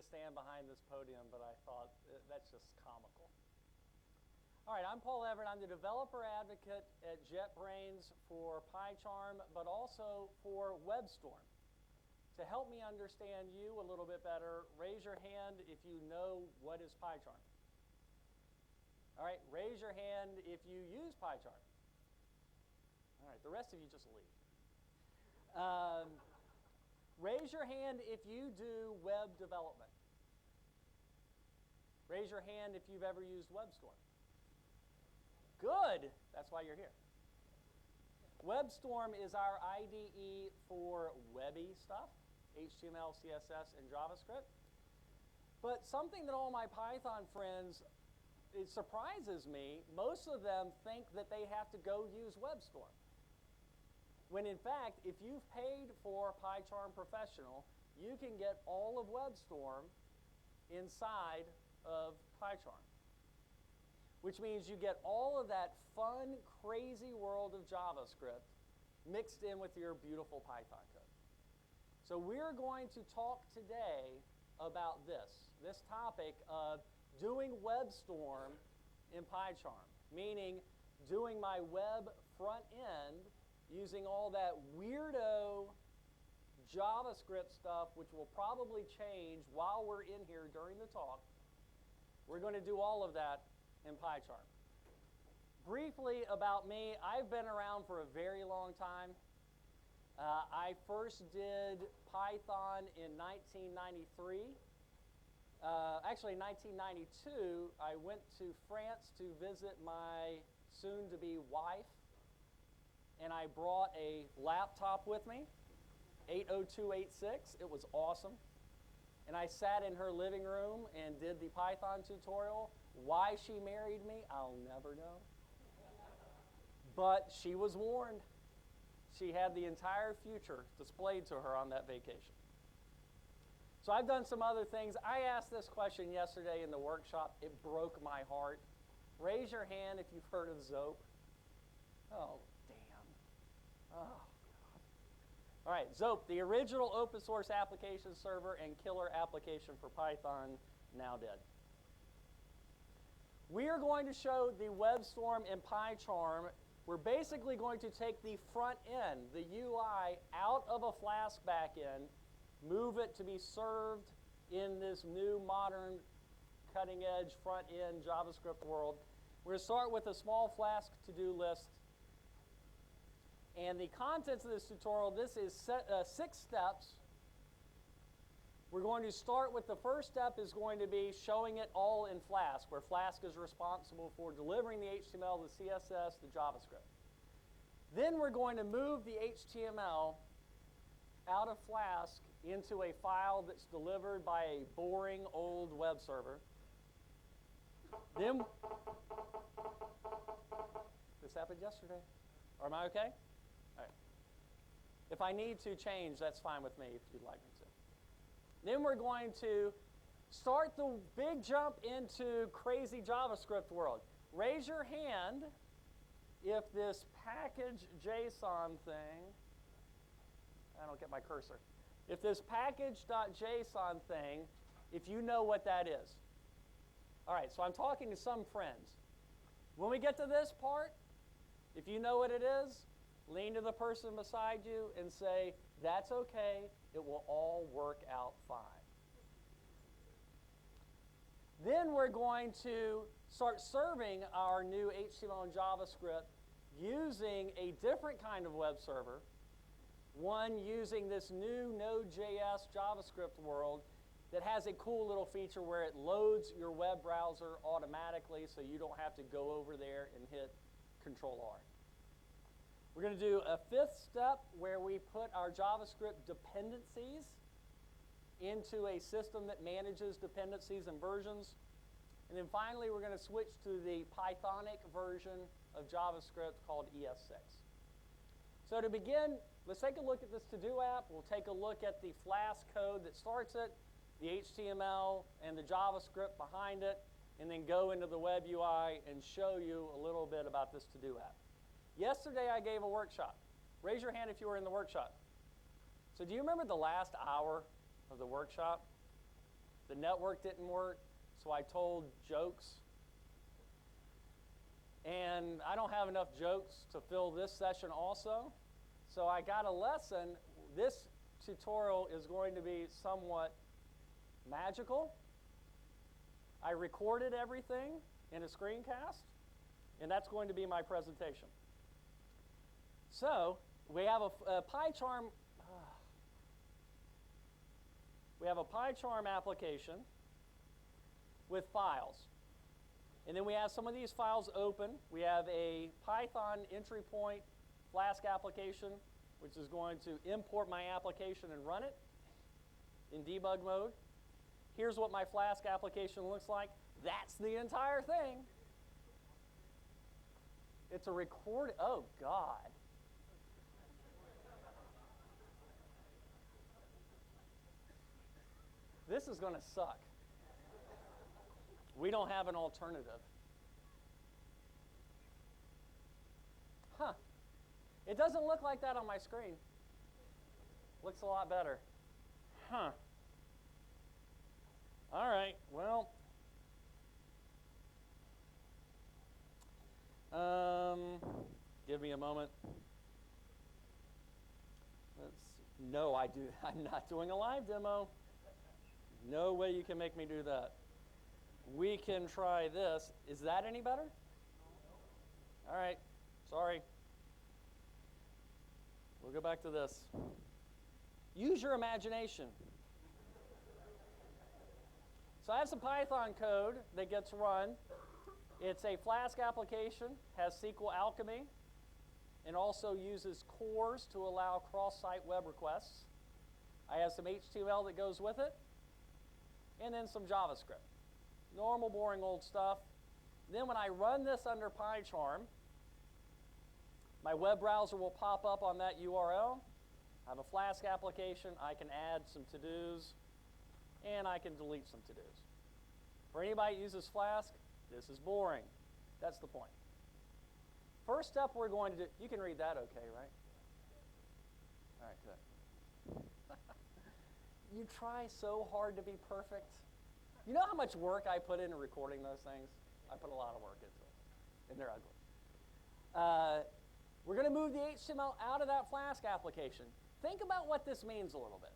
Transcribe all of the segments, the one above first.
to stand behind this podium, but I thought that's just comical. All right, I'm Paul Everett. I'm the developer advocate at JetBrains for PyCharm, but also for WebStorm. To help me understand you a little bit better, raise your hand if you know what is PyCharm. All right, raise your hand if you use PyCharm. All right, the rest of you just leave. Raise your hand if you do web development. Raise your hand if you've ever used WebStorm. Good, that's why you're here. WebStorm is our IDE for webby stuff, HTML, CSS, and JavaScript. But something that all my Python friends, it surprises me, most of them think that they have to go use WebStorm. When in fact, if you've paid for PyCharm Professional, you can get all of WebStorm inside of PyCharm. Which means you get all of that fun, crazy world of JavaScript mixed in with your beautiful Python code. So we're going to talk today about this topic of doing WebStorm in PyCharm, meaning doing my web front end using all that weirdo JavaScript stuff, which will probably change while we're in here during the talk. We're going to do all of that in PyCharm. Briefly about me, I've been around for a very long time. I first did Python in 1993. Actually, 1992, I went to France to visit my soon-to-be wife, and I brought a laptop with me, 80286. It was awesome. And I sat in her living room and did the Python tutorial. Why she married me, I'll never know. But she was warned. She had the entire future displayed to her on that vacation. So I've done some other things. I asked this question yesterday in the workshop. It broke my heart. Raise your hand if you've heard of Zope. Oh, damn. Oh. All right, Zope, the original open source application server and killer application for Python, now dead. We are going to show the WebStorm in PyCharm. We're basically going to take the front end, the UI, out of a Flask backend, move it to be served in this new modern cutting edge front end JavaScript world. We're going to start with a small Flask to-do list. And the contents of this tutorial, this is 6 steps. We're going to start with the first step is going to be showing it all in Flask, where Flask is responsible for delivering the HTML, the CSS, the JavaScript. Then we're going to move the HTML out of Flask into a file that's delivered by a boring old web server. Then, this happened yesterday. Am I okay? All right. If I need to change, that's fine with me if you'd like me to. Then we're going to start the big jump into crazy JavaScript world. Raise your hand if this package JSON thing, I don't get my cursor. If this package.json thing, if you know what that is. All right, so I'm talking to some friends. When we get to this part, if you know what it is, lean to the person beside you and say, that's okay, it will all work out fine. Then we're going to start serving our new HTML and JavaScript using a different kind of web server, one using this new Node.js JavaScript world that has a cool little feature where it loads your web browser automatically so you don't have to go over there and hit Control-R. We're going to do a 5th step where we put our JavaScript dependencies into a system that manages dependencies and versions. And then finally, we're going to switch to the Pythonic version of JavaScript called ES6. So to begin, let's take a look at this to-do app. We'll take a look at the Flask code that starts it, the HTML and the JavaScript behind it, and then go into the web UI and show you a little bit about this to-do app. Yesterday, I gave a workshop. Raise your hand if you were in the workshop. So do you remember the last hour of the workshop? The network didn't work, so I told jokes. And I don't have enough jokes to fill this session also. So I got a lesson. This tutorial is going to be somewhat magical. I recorded everything in a screencast, and that's going to be my presentation. So we have a PyCharm. We have a PyCharm application with files. And then we have some of these files open. We have a Python entry point Flask application, which is going to import my application and run it in debug mode. Here's what my Flask application looks like. That's the entire thing. It's a record. Oh, God. This is going to suck. We don't have an alternative. Huh. It doesn't look like that on my screen. Looks a lot better. Huh. All right, well. Give me a moment. No, I'm not doing a live demo. No way you can make me do that. We can try this. Is that any better? All right, sorry. We'll go back to this. Use your imagination. So I have some Python code that gets run. It's a Flask application, has SQL Alchemy, and also uses cores to allow cross-site web requests. I have some HTML that goes with it, and then some JavaScript. Normal, boring old stuff. Then when I run this under PyCharm, my web browser will pop up on that URL. I have a Flask application. I can add some to-dos, and I can delete some to-dos. For anybody who uses Flask, this is boring. That's the point. First step we're going to do, you can read that okay, right? All right, good. You try so hard to be perfect. You know how much work I put into recording those things? I put a lot of work into it, and they're ugly. We're going to move the HTML out of that Flask application. Think about what this means a little bit.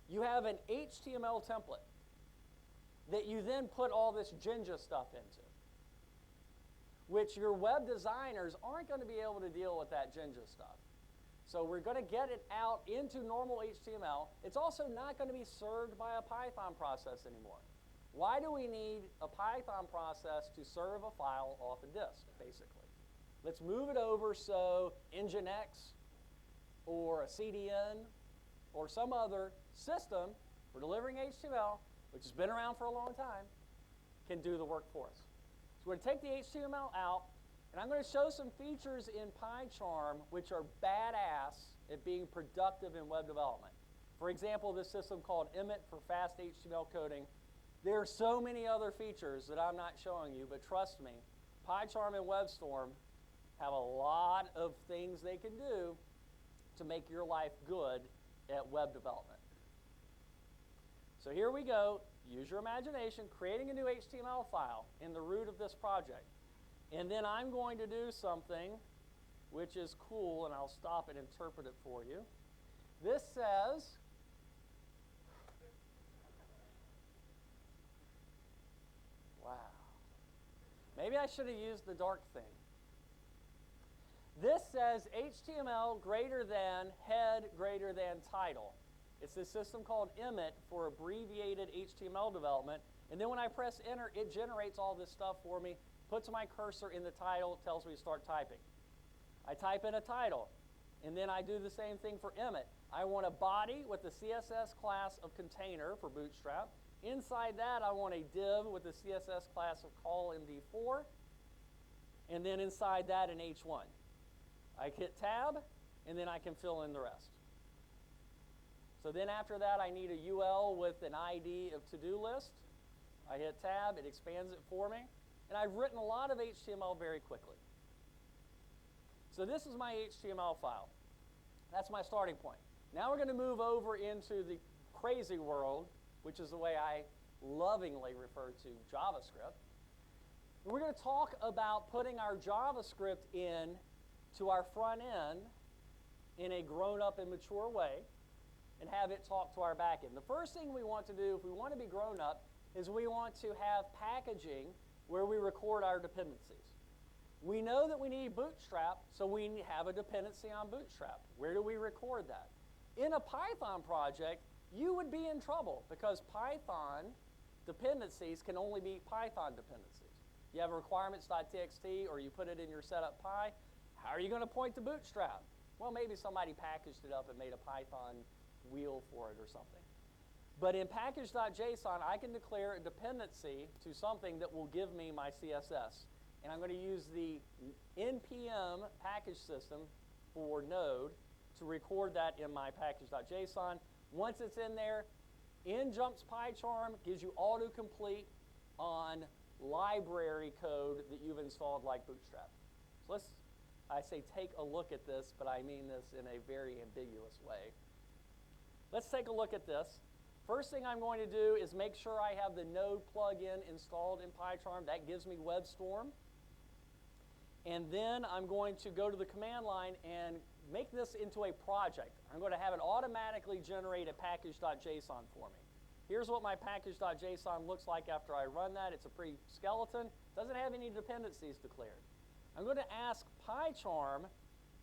You have an HTML template that you then put all this Jinja stuff into, which your web designers aren't going to be able to deal with that Jinja stuff. So we're going to get it out into normal HTML. It's also not going to be served by a Python process anymore. Why do we need a Python process to serve a file off a disk, basically? Let's move it over so Nginx or a CDN or some other system for delivering HTML, which has been around for a long time, can do the work for us. So we're going to take the HTML out, and I'm going to show some features in PyCharm which are badass at being productive in web development. For example, this system called Everit for fast HTML coding. There are so many other features that I'm not showing you, but trust me, PyCharm and WebStorm have a lot of things they can do to make your life good at web development. So here we go. Use your imagination, creating a new HTML file in the root of this project. And then I'm going to do something which is cool, and I'll stop and interpret it for you. This says, wow. Maybe I should have used the dark thing. This says HTML greater than head greater than title. It's this system called Everit for abbreviated HTML development. And then when I press enter, it generates all this stuff for me, puts my cursor in the title, tells me to start typing. I type in a title, and then I do the same thing for Everit. I want a body with the CSS class of container for Bootstrap. Inside that, I want a div with the CSS class of call MD4. And then inside that, an H1. I hit tab, and then I can fill in the rest. So then after that, I need a UL with an ID of to-do list. I hit tab, it expands it for me. And I've written a lot of HTML very quickly. So this is my HTML file. That's my starting point. Now we're going to move over into the crazy world, which is the way I lovingly refer to JavaScript. And we're going to talk about putting our JavaScript in to our front end in a grown-up and mature way and have it talk to our back end. The first thing we want to do if we want to be grown-up is we want to have packaging where we record our dependencies. We know that we need Bootstrap, so we have a dependency on Bootstrap. Where do we record that? In a Python project, you would be in trouble because Python dependencies can only be Python dependencies. You have requirements.txt or you put it in your setup Py, how are you going to point to Bootstrap? Well, maybe somebody packaged it up and made a Python wheel for it or something. But in package.json, I can declare a dependency to something that will give me my CSS. And I'm going to use the npm package system for Node to record that in my package.json. Once it's in there, in jumps PyCharm, gives you autocomplete on library code that you've installed like Bootstrap. So I say take a look at this, but I mean this in a very ambiguous way. Let's take a look at this. First thing I'm going to do is make sure I have the Node plugin installed in PyCharm. That gives me WebStorm. And then I'm going to go to the command line and make this into a project. I'm going to have it automatically generate a package.json for me. Here's what my package.json looks like after I run that. It's a pretty skeleton. Doesn't have any dependencies declared. I'm going to ask PyCharm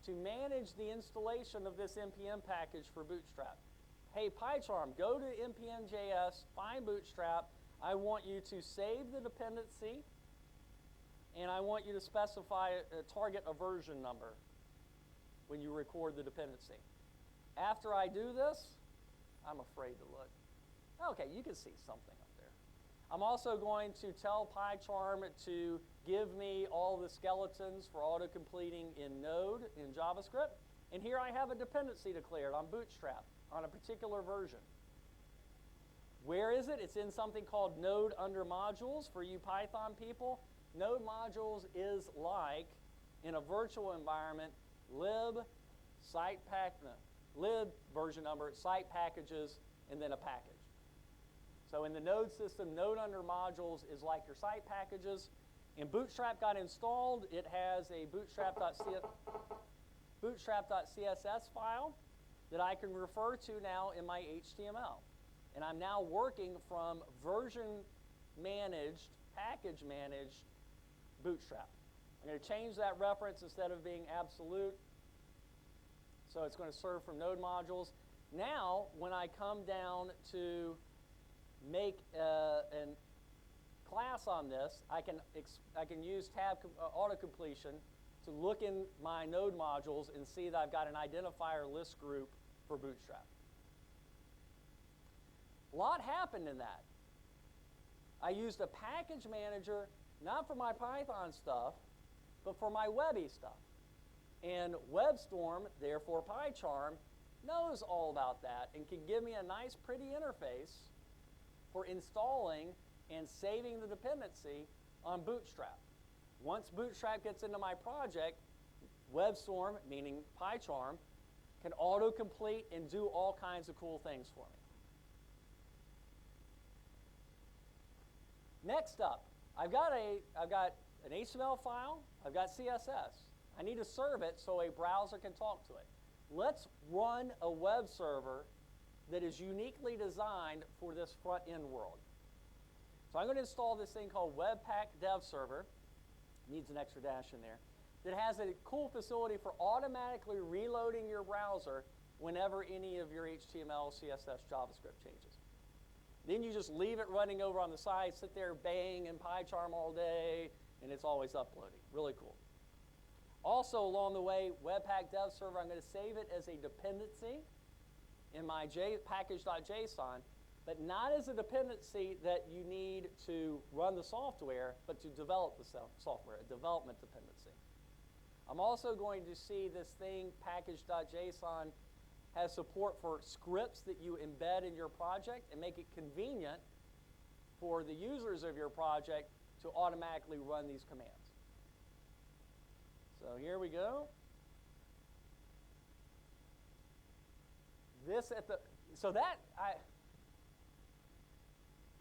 to manage the installation of this npm package for Bootstrap. Hey, PyCharm, go to npm.js, find Bootstrap. I want you to save the dependency, and I want you to specify target a version number when you record the dependency. After I do this, I'm afraid to look. Okay, you can see something up there. I'm also going to tell PyCharm to give me all the skeletons for auto-completing in Node in JavaScript. And here I have a dependency declared on Bootstrap on a particular version. Where is it? It's in something called Node under modules for you Python people. Node modules is like, in a virtual environment, lib version number, site packages, and then a package. So in the Node system, Node under modules is like your site packages. And Bootstrap got installed. It has a bootstrap.css file that I can refer to now in my HTML. And I'm now working from version managed, package managed Bootstrap. I'm going to change that reference instead of being absolute. So it's going to serve from Node modules. Now, when I come down to make a class on this, I can use tab autocompletion to look in my Node modules and see that I've got an identifier list group for Bootstrap. A lot happened in that. I used a package manager, not for my Python stuff, but for my Webby stuff. And WebStorm, therefore PyCharm, knows all about that and can give me a nice, pretty interface for installing and saving the dependency on Bootstrap. Once Bootstrap gets into my project, WebStorm, meaning PyCharm, can autocomplete and do all kinds of cool things for me. Next up, I've got an HTML file, I've got CSS. I need to serve it so a browser can talk to it. Let's run a web server that is uniquely designed for this front-end world. So I'm going to install this thing called Webpack Dev Server. Needs an extra dash in there. That has a cool facility for automatically reloading your browser whenever any of your HTML, CSS, JavaScript changes. Then you just leave it running over on the side, sit there, bang, in PyCharm all day, and it's always uploading. Really cool. Also, along the way, Webpack Dev Server, I'm going to save it as a dependency in my package.json, but not as a dependency that you need to run the software, but to develop the software, a development dependency. I'm also going to see this thing, package.json, has support for scripts that you embed in your project and make it convenient for the users of your project to automatically run these commands. So here we go.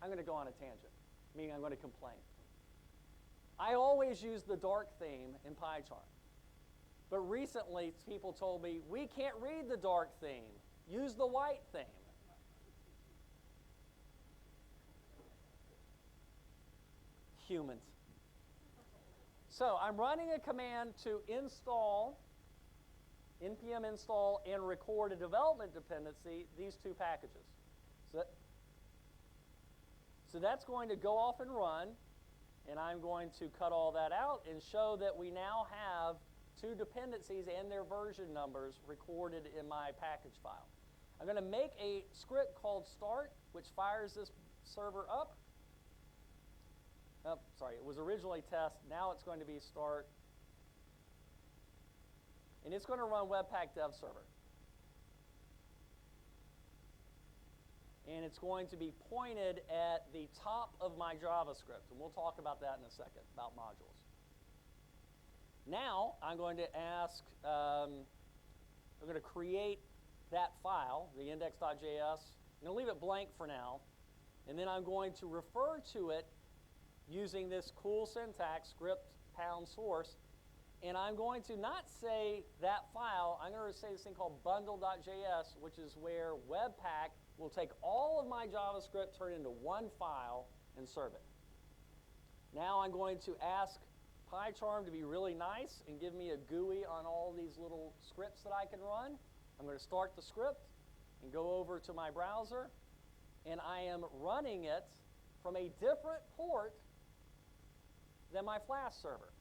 I'm going to go on a tangent, meaning I'm going to complain. I always use the dark theme in PyCharm. But recently, people told me, we can't read the dark theme. Use the white theme. Humans. So I'm running a command to install, npm install, and record a development dependency, these two packages. So that's going to go off and run, and I'm going to cut all that out and show that we now have two dependencies and their version numbers recorded in my package file. I'm going to make a script called start, which fires this server up. Oh, sorry, it was originally test. Now it's going to be start. And it's going to run Webpack Dev Server. And it's going to be pointed at the top of my JavaScript. And we'll talk about that in a second, about modules. Now, I'm going to ask, I'm going to create that file, the index.js. I'm going to leave it blank for now. And then I'm going to refer to it using this cool syntax, script pound source. And I'm going to not say that file. I'm going to say this thing called bundle.js, which is where Webpack will take all of my JavaScript, turn it into one file, and serve it. Now I'm going to ask PyCharm to be really nice and give me a GUI on all these little scripts that I can run. I'm going to start the script and go over to my browser, and I am running it from a different port than my Flask server.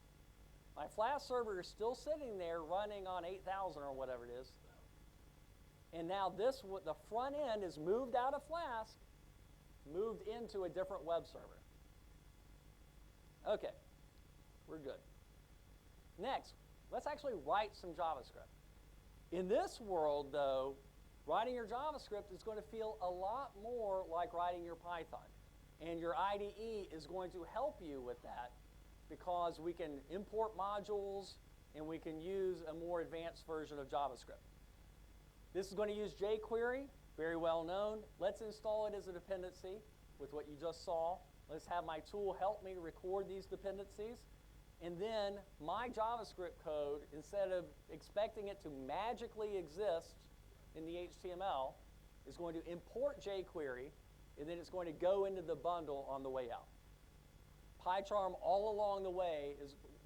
My Flask server is still sitting there running on 8,000 or whatever it is. And now the front end is moved out of Flask, moved into a different web server. Okay, we're good. Next, let's actually write some JavaScript. In this world, though, writing your JavaScript is going to feel a lot more like writing your Python. And your IDE is going to help you with that because we can import modules and we can use a more advanced version of JavaScript. This is going to use jQuery, very well known. Let's install it as a dependency with what you just saw. Let's have my tool help me record these dependencies. And then my JavaScript code, instead of expecting it to magically exist in the HTML, is going to import jQuery, and then it's going to go into the bundle on the way out. PyCharm all along the way,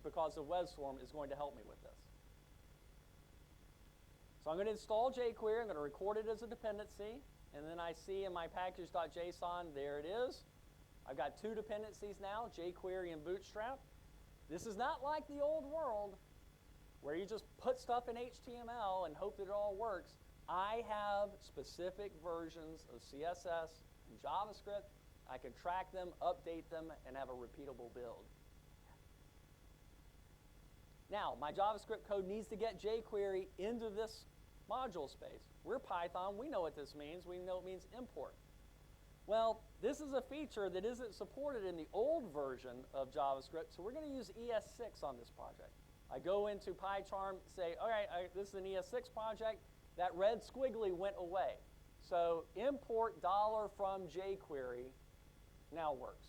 because of WebStorm, is going to help me with this. So I'm going to install jQuery. I'm going to record it as a dependency. And then I see in my package.json, there it is. I've got two dependencies now, jQuery and Bootstrap. This is not like the old world where you just put stuff in HTML and hope that it all works. I have specific versions of CSS and JavaScript. I can track them, update them, and have a repeatable build. Now, my JavaScript code needs to get jQuery into this module space. We're Python. We know what this means. We know it means import. Well, this is a feature that isn't supported in the old version of JavaScript, so we're going to use ES6 on this project. I go into PyCharm, say, all right, this is an ES6 project. That red squiggly went away. So import $ from jQuery now works.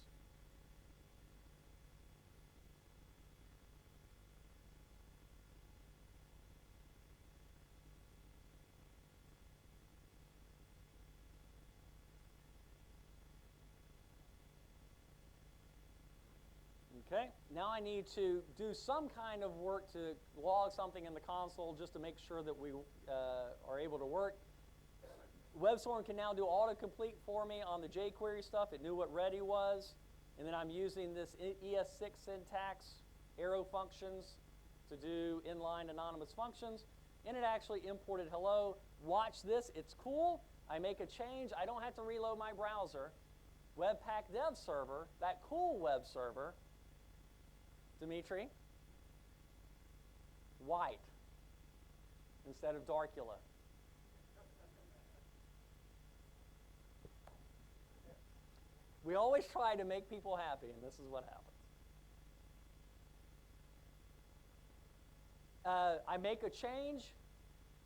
Okay, now I need to do some kind of work to log something in the console just to make sure that we are able to work. WebStorm can now do autocomplete for me on the jQuery stuff. It knew what ready was. And then I'm using this ES6 syntax, arrow functions, to do inline anonymous functions. And it actually imported hello. Watch this. It's cool. I make a change. I don't have to reload my browser. Webpack Dev Server, that cool web server, Dimitri, white instead of Darkula. We always try to make people happy, and this is what happens. I make a change.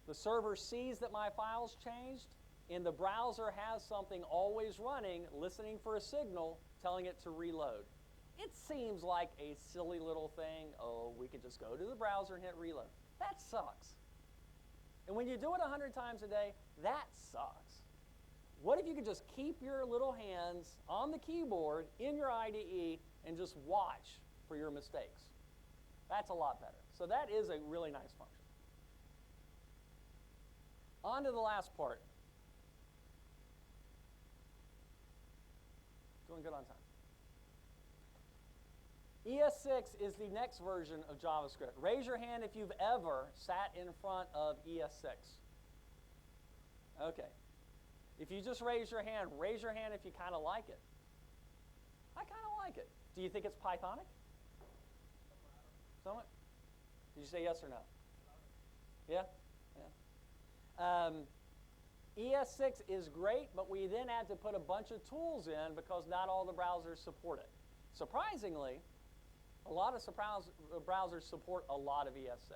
The server sees that my file's changed, and the browser has something always running, listening for a signal, telling it to reload. It seems like a silly little thing. Oh, we could just go to the browser and hit reload. That sucks. And when you do it 100 times a day, that sucks. What if you could just keep your little hands on the keyboard in your IDE and just watch for your mistakes? That's a lot better. So that is a really nice function. On to the last part. Doing good on time. ES6 is the next version of JavaScript. Raise your hand if you've ever sat in front of ES6. Okay. If you just raise your hand if you kind of like it. I kind of like it. Do you think it's Pythonic? Somewhat? Did you say yes or no? Yeah? Yeah. ES6 is great, but we then had to put a bunch of tools in because not all the browsers support it. Surprisingly, a lot of browsers support a lot of ES6,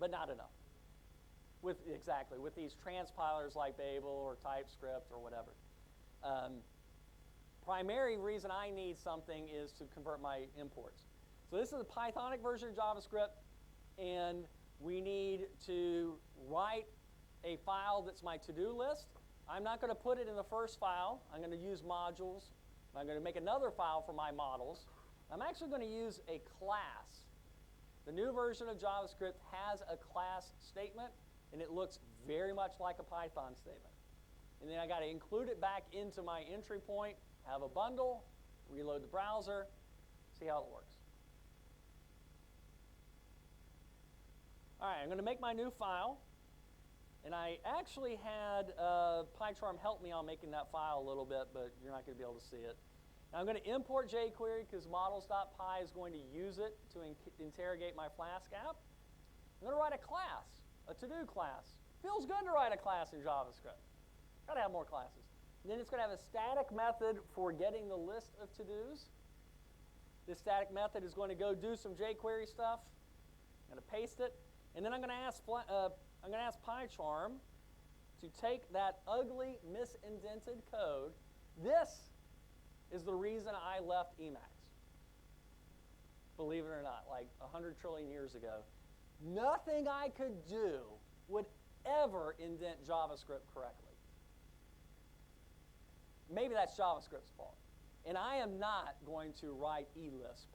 but not enough. With these transpilers like Babel or TypeScript or whatever. Primary reason I need something is to convert my imports. So this is a Pythonic version of JavaScript, and we need to write a file that's my to-do list. I'm not going to put it in the first file. I'm going to use modules. I'm going to make another file for my models. I'm actually going to use a class. The new version of JavaScript has a class statement, and it looks very much like a Python statement. And then I got to include it back into my entry point, have a bundle, reload the browser, see how it works. All right, I'm going to make my new file. And I actually had PyCharm help me on making that file a little bit, but you're not going to be able to see it. Now I'm going to import jQuery because models.py is going to use it to interrogate my Flask app. I'm going to write a class, a to-do class. Feels good to write a class in JavaScript. Got to have more classes. And then it's going to have a static method for getting the list of to-dos. This static method is going to go do some jQuery stuff. I'm going to paste it. And then I'm going to ask PyCharm to take that ugly, misindented code. This is the reason I left Emacs. Believe it or not, like 100 trillion years ago. Nothing I could do would ever indent JavaScript correctly. Maybe that's JavaScript's fault. And I am not going to write eLisp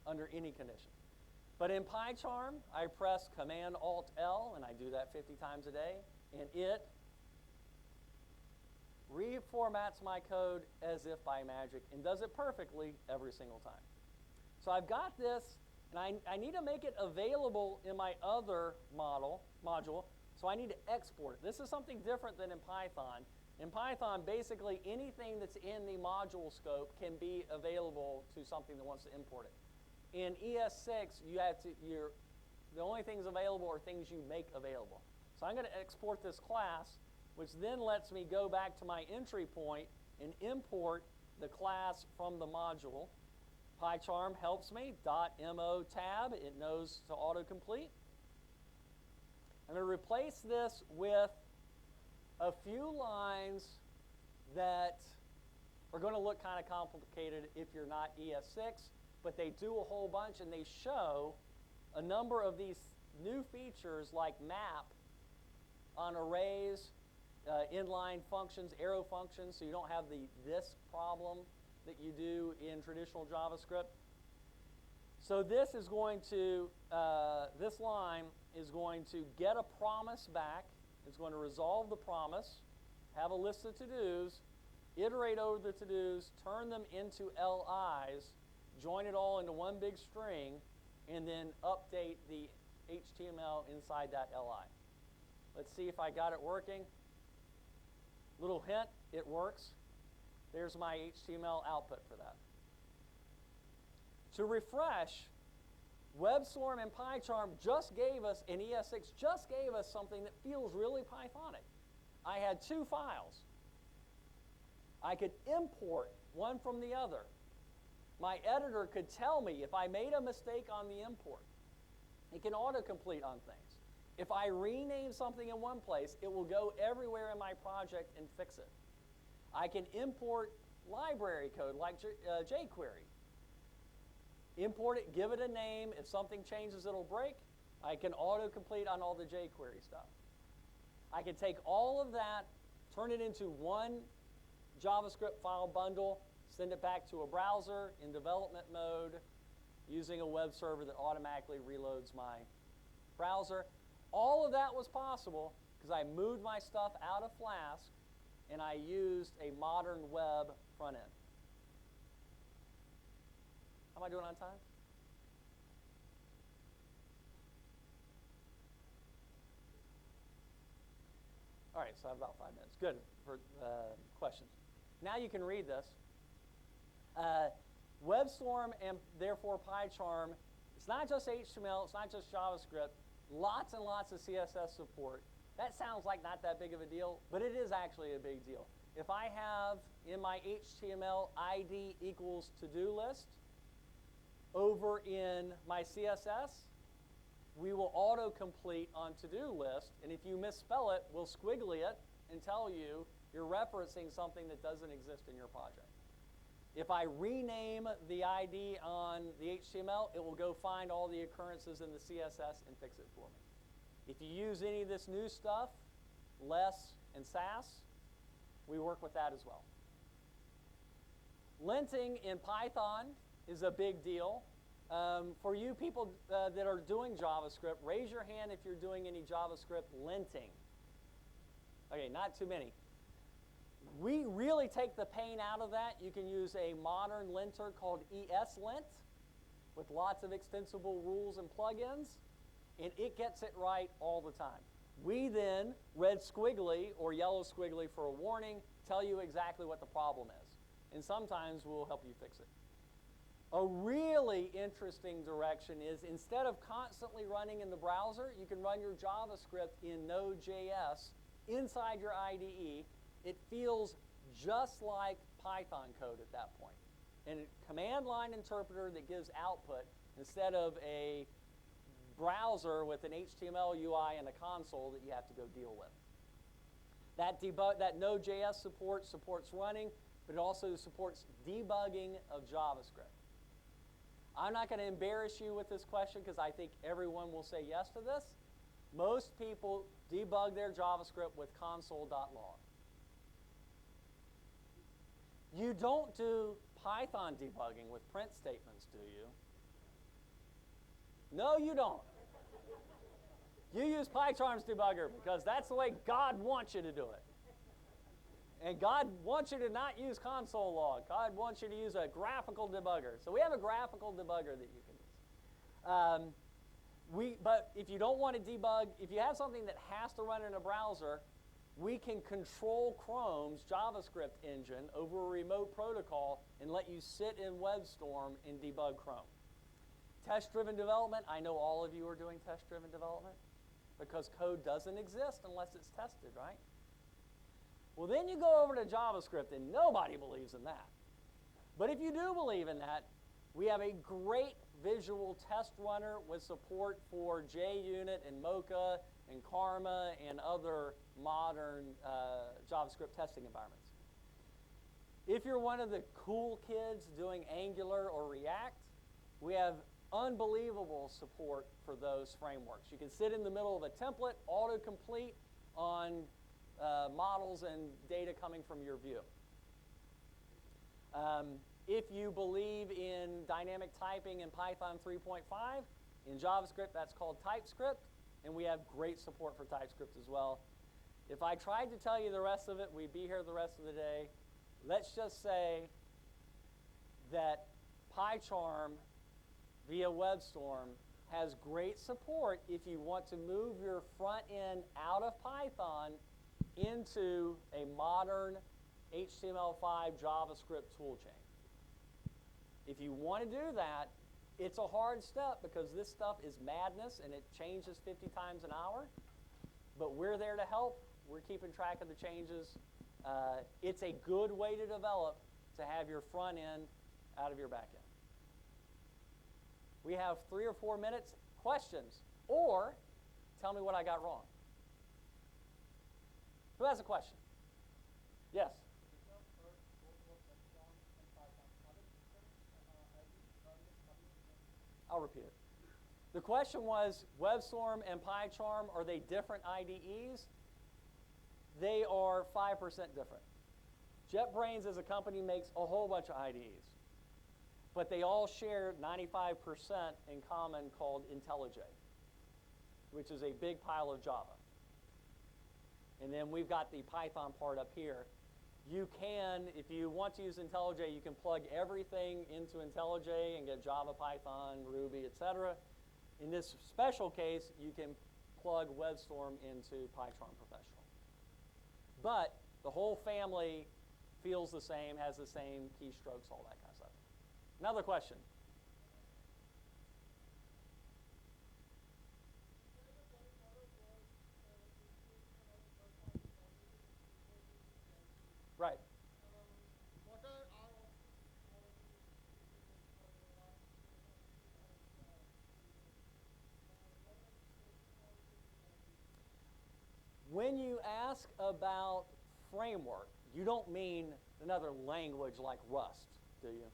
under any condition. But in PyCharm, I press Command-Alt-L, and I do that 50 times a day, and it reformats my code as if by magic and does it perfectly every single time. So I've got this, and I need to make it available in my other module, so I need to export it. This is something different than in Python. In Python, basically anything that's in the module scope can be available to something that wants to import it. In ES6, the only things available are things you make available. So I'm going to export this class, which then lets me go back to my entry point and import the class from the module. PyCharm helps me, .mo tab, it knows to autocomplete. I'm going to replace this with a few lines that are going to look kind of complicated if you're not ES6. But they do a whole bunch, and they show a number of these new features like map on arrays, inline functions, arrow functions, so you don't have this problem that you do in traditional JavaScript. So this is going to, this line is going to get a promise back. It's going to resolve the promise, have a list of to-dos, iterate over the to-dos, turn them into LIs, join it all into one big string, and then update the HTML inside that LI. Let's see if I got it working. Little hint, it works. There's my HTML output for that. To refresh, WebStorm and PyCharm just gave us, and ES6 just gave us something that feels really Pythonic. I had two files. I could import one from the other. My editor could tell me if I made a mistake on the import. It can autocomplete on things. If I rename something in one place, it will go everywhere in my project and fix it. I can import library code like jQuery. Import it, give it a name. If something changes, it'll break. I can autocomplete on all the jQuery stuff. I can take all of that, turn it into one JavaScript file bundle, send it back to a browser in development mode using a web server that automatically reloads my browser. All of that was possible because I moved my stuff out of Flask and I used a modern web front end. How am I doing on time? All right, so I have about 5 minutes. Good for questions. Now you can read this. WebStorm and therefore PyCharm, it's not just HTML, it's not just JavaScript, lots and lots of CSS support. That sounds like not that big of a deal, but it is actually a big deal. If I have in my HTML ID equals to-do list, over in my CSS, we will autocomplete on to-do list, and if you misspell it, we'll squiggly it and tell you you're referencing something that doesn't exist in your project. If I rename the ID on the HTML, it will go find all the occurrences in the CSS and fix it for me. If you use any of this new stuff, less and Sass, we work with that as well. Linting in Python is a big deal. For you people that are doing JavaScript, raise your hand if you're doing any JavaScript linting. Okay, not too many. We really take the pain out of that. You can use a modern linter called ESLint with lots of extensible rules and plugins, and it gets it right all the time. We then, red squiggly or yellow squiggly for a warning, tell you exactly what the problem is. And sometimes we'll help you fix it. A really interesting direction is instead of constantly running in the browser, you can run your JavaScript in Node.js inside your IDE. It feels just like Python code at that point. And a command line interpreter that gives output instead of a browser with an HTML UI and a console that you have to go deal with. That Node.js supports running, but it also supports debugging of JavaScript. I'm not going to embarrass you with this question because I think everyone will say yes to this. Most people debug their JavaScript with console.log. You don't do Python debugging with print statements, do you? No, you don't. You use PyCharm's debugger because that's the way God wants you to do it. And God wants you to not use console log. God wants you to use a graphical debugger. So we have a graphical debugger that you can use. But if you don't want to debug, if you have something that has to run in a browser, we can control Chrome's JavaScript engine over a remote protocol and let you sit in WebStorm and debug Chrome. Test-driven development, I know all of you are doing test-driven development because code doesn't exist unless it's tested, right? Well, then you go over to JavaScript, and nobody believes in that. But if you do believe in that, we have a great visual test runner with support for JUnit and Mocha and Karma and other modern JavaScript testing environments. If you're one of the cool kids doing Angular or React, we have unbelievable support for those frameworks. You can sit in the middle of a template, autocomplete on models and data coming from your view. If you believe in dynamic typing in Python 3.5, in JavaScript that's called TypeScript, and we have great support for TypeScript as well. If I tried to tell you the rest of it, we'd be here the rest of the day. Let's just say that PyCharm via WebStorm has great support if you want to move your front end out of Python into a modern HTML5 JavaScript toolchain. If you want to do that, it's a hard step because this stuff is madness and it changes 50 times an hour. But we're there to help. We're keeping track of the changes. It's a good way to develop to have your front end out of your back end. We have 3 or 4 minutes. Questions? Or tell me what I got wrong. Who has a question? Yes? I'll repeat it. The question was, WebStorm and PyCharm, are they different IDEs? They are 5% different. JetBrains as a company makes a whole bunch of IDEs, but they all share 95% in common called IntelliJ, which is a big pile of Java. And then we've got the Python part up here. You can, if you want to use IntelliJ, you can plug everything into IntelliJ and get Java, Python, Ruby, etc. In this special case, you can plug WebStorm into PyCharm Professional. But the whole family feels the same, has the same keystrokes, all that kind of stuff. Another question? Right. When you ask about framework, you don't mean another language like Rust, do you?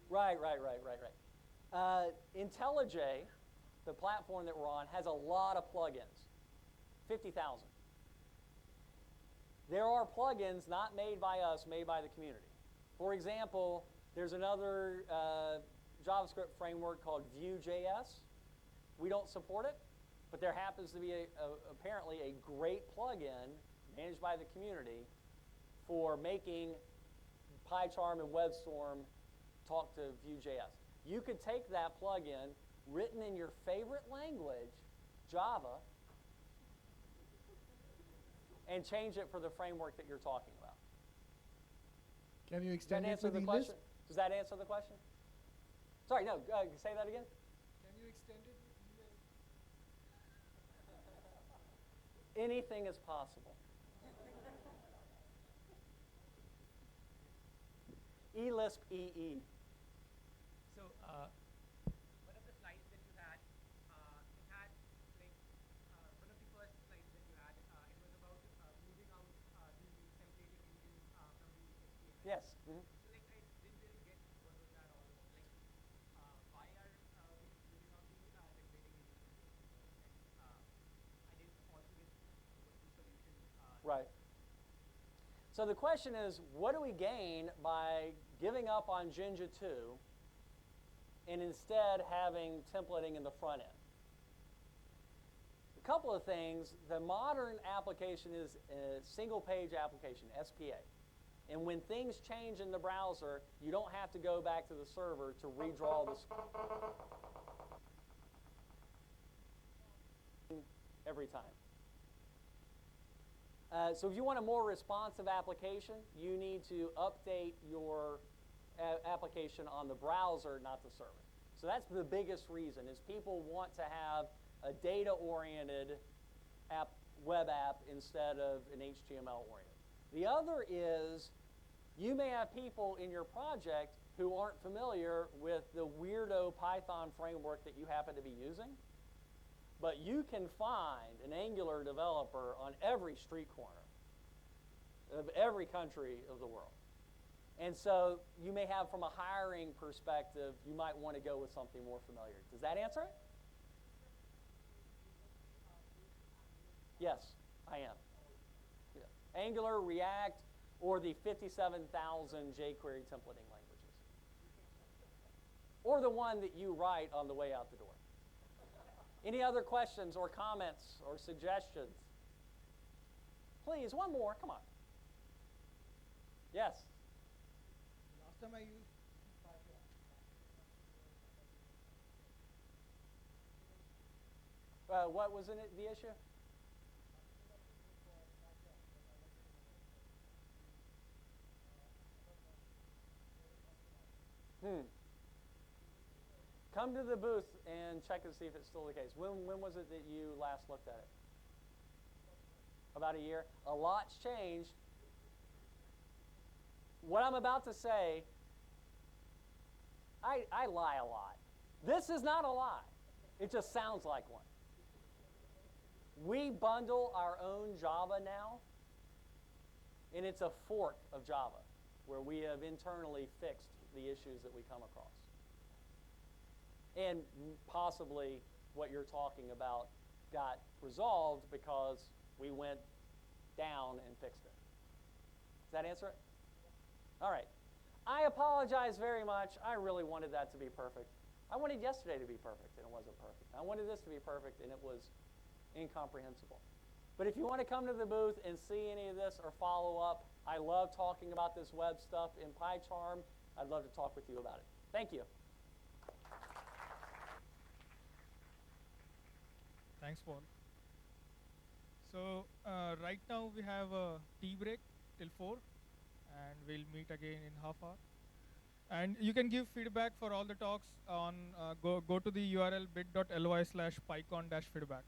Right. IntelliJ, the platform that we're on, has a lot of plugins, 50,000. There are plugins not made by us, made by the community. For example, there's another JavaScript framework called Vue.js. We don't support it, but there happens to be apparently a great plugin managed by the community for making PyCharm and WebStorm talk to Vue.js. You could take that plugin, written in your favorite language, Java, and change it for the framework that you're talking about. Can you extend it to the question? list? Does that answer the question? Sorry, no, say that again. Can you extend it to Anything is possible. eLisp EE. So one of the slides that you had, it had like one of the first slides that you had, it was about moving out the templating engine from the HTML. Yes. Mm-hmm. So like I didn't really get what was that all about. Like why are we moving out the templating engine from the HTML? And I didn't also get what the solution. Right. So the question is, what do we gain by giving up on Jinja 2 and instead having templating in the front end? A couple of things. The modern application is a single-page application, SPA. And when things change in the browser, you don't have to go back to the server to redraw the every time. So if you want a more responsive application, you need to update your application on the browser, not the server. So that's the biggest reason, is people want to have a data-oriented web app instead of an HTML-oriented. The other is you may have people in your project who aren't familiar with the weirdo Python framework that you happen to be using. But you can find an Angular developer on every street corner of every country of the world. And so you may have, from a hiring perspective, you might want to go with something more familiar. Does that answer it? Yes, I am. Yeah. Angular, React, or the 57,000 jQuery templating languages. Or the one that you write on the way out the door. Any other questions or comments or suggestions? Please, one more. Come on. Yes? last time I used PyCharm. What was in it, the issue? Come to the booth and check and see if it's still the case. When was it that you last looked at it? About a year. A lot's changed. What I'm about to say, I lie a lot. This is not a lie. It just sounds like one. We bundle our own Java now, and it's a fork of Java where we have internally fixed the issues that we come across. And possibly what you're talking about got resolved because we went down and fixed it. Does that answer it? All right. I apologize very much. I really wanted that to be perfect. I wanted yesterday to be perfect, and it wasn't perfect. I wanted this to be perfect, and it was incomprehensible. But if you want to come to the booth and see any of this or follow up, I love talking about this web stuff in PyCharm. I'd love to talk with you about it. Thank you. Thanks, Paul. So right now we have a tea break till 4, and we'll meet again in half hour. And you can give feedback for all the talks on, go to the URL bit.ly/pycon-feedback.